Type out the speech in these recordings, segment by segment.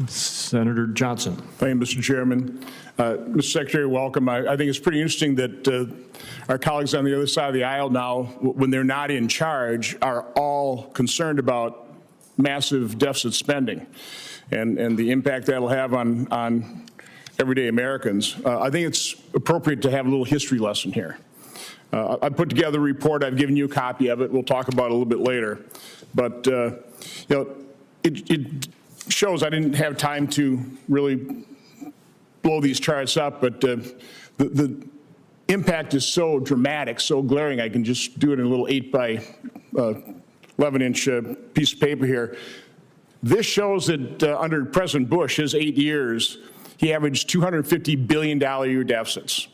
Senator Johnson. Thank you, Mr. Chairman. Mr. Secretary, welcome. I think it's pretty interesting that our colleagues on the other side of the aisle now, when they're not in charge, are all concerned about massive deficit spending and the impact that'll have on everyday Americans. I think it's appropriate to have a little history lesson here. I put together a report. I've given you a copy of it. We'll talk about it a little bit later. But, you know, it shows I didn't have time to really blow these charts up, but the impact is so dramatic, so glaring, I can just do it in a little 8 by 11-inch piece of paper here. This shows that under President Bush, his 8 years, he averaged $250 billion a year deficits.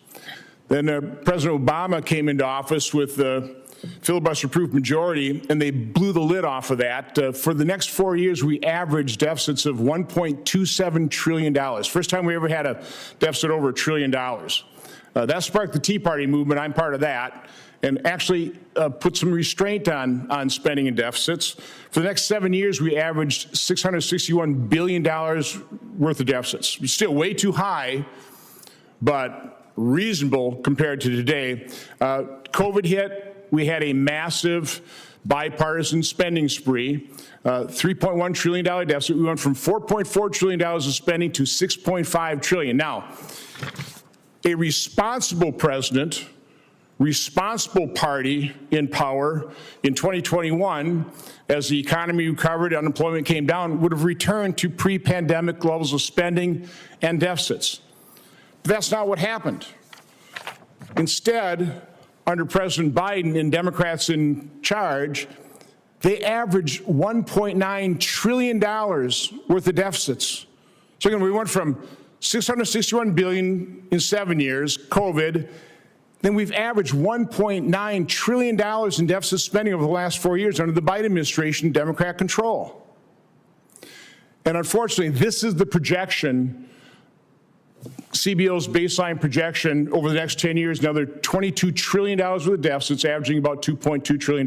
Then President Obama came into office with filibuster-proof majority, and they blew the lid off of that. For the next 4 years, we averaged deficits of $1.27 trillion. First time we ever had a deficit over $1 trillion. That sparked the Tea Party movement. I'm part of that, and actually put some restraint on spending and deficits. For the next 7 years, we averaged $661 billion worth of deficits. It's still way too high, but reasonable compared to today. COVID hit. We had a massive bipartisan spending spree, $3.1 trillion deficit. We went from $4.4 trillion of spending to $6.5 trillion. Now, a responsible president, responsible party in power in 2021, as the economy recovered, unemployment came down, would have returned to pre-pandemic levels of spending and deficits. But that's not what happened. Instead, under President Biden and Democrats in charge, they averaged $1.9 trillion worth of deficits. So again, we went from $661 billion in 7 years, COVID, then we've averaged $1.9 trillion in deficit spending over the last 4 years under the Biden administration, Democrat control. And unfortunately, this is the projection, CBO's baseline projection over the next 10 years, another $22 trillion worth of deficits, averaging about $2.2 trillion.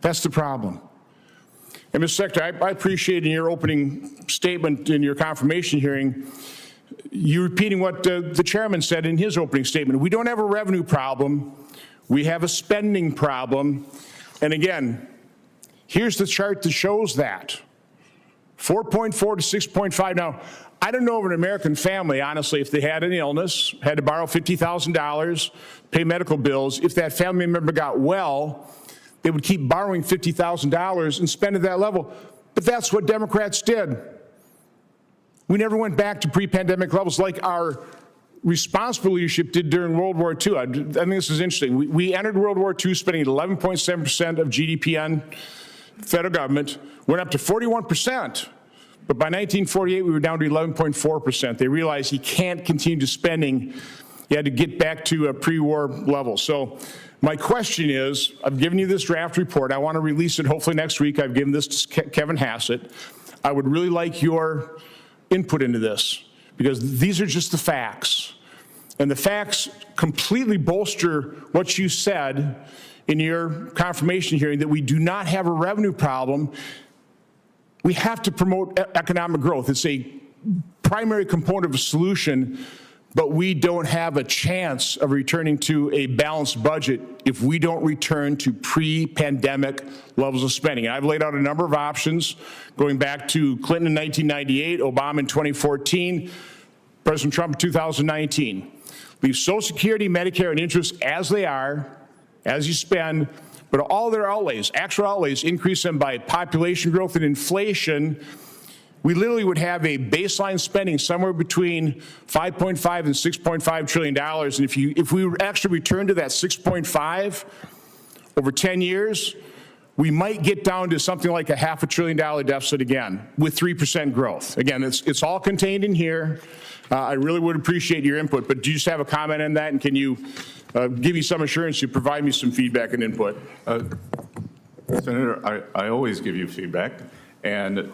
That's the problem. And Mr. Secretary, I appreciate in your opening statement in your confirmation hearing, you repeating what the chairman said in his opening statement. We don't have a revenue problem. We have a spending problem. And again, here's the chart that shows that. 4.4 to 6.5. Now, I don't know of an American family, honestly, if they had an illness, had to borrow $50,000, pay medical bills, if that family member got well, they would keep borrowing $50,000 and spend at that level. But that's what Democrats did. We never went back to pre-pandemic levels like our responsible leadership did during World War II. I think this is interesting. We entered World War II spending 11.7% of GDP on federal government, went up to 41%. But by 1948, we were down to 11.4%. They realized you can't continue to spending. You had to get back to a pre-war level. So my question is, I've given you this draft report. I want to release it hopefully next week. I've given this to Kevin Hassett. I would really like your input into this, because these are just the facts. And the facts completely bolster what you said in your confirmation hearing, that we do not have a revenue problem. We have to promote economic growth. It's a primary component of a solution, but we don't have a chance of returning to a balanced budget if we don't return to pre-pandemic levels of spending. And I've laid out a number of options going back to Clinton in 1998, Obama in 2014, President Trump in 2019. Leave Social Security, Medicare, and interest as they are, as you spend, but all their outlays, actual outlays, increase them by population growth and inflation. We literally would have a baseline spending somewhere between $5.5 and $6.5 trillion. And if we actually return to that 6.5 over 10 years, we might get down to something like a $500 billion deficit again with 3% growth. Again, it's all contained in here. I really would appreciate your input, but do you just have a comment on that? And can you give me some assurance you provide me some feedback and input? Senator, I always give you feedback, and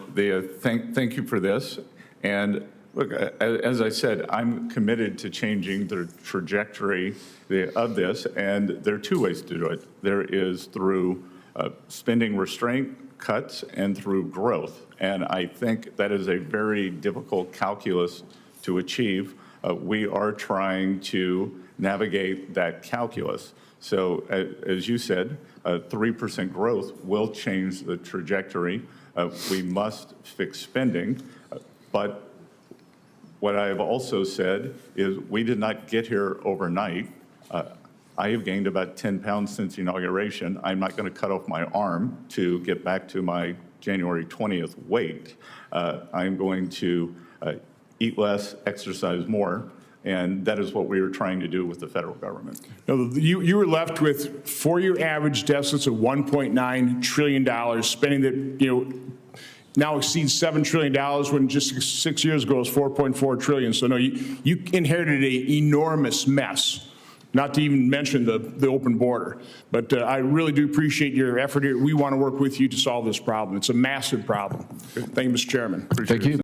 thank you for this. And look, as I said, I'm committed to changing the trajectory of this, and there are two ways to do it. There is through spending restraint cuts and through growth. And I think that is a very difficult calculus to achieve. We are trying to navigate that calculus. So as you said, 3% growth will change the trajectory. We must fix spending, but what I have also said is we did not get here overnight. I have gained about 10 pounds since inauguration. I'm not going to cut off my arm to get back to my January 20th weight. I'm going to eat less, exercise more, and that is what we are trying to do with the federal government. Now, you were left with 4-year average deficits of $1.9 trillion, spending that now exceeds $7 trillion when just 6 years ago it was $4.4 trillion. So no, you inherited an enormous mess. Not to even mention the open border. But I really do appreciate your effort here. We want to work with you to solve this problem. It's a massive problem. Thank you, Mr. Chairman. Thank you.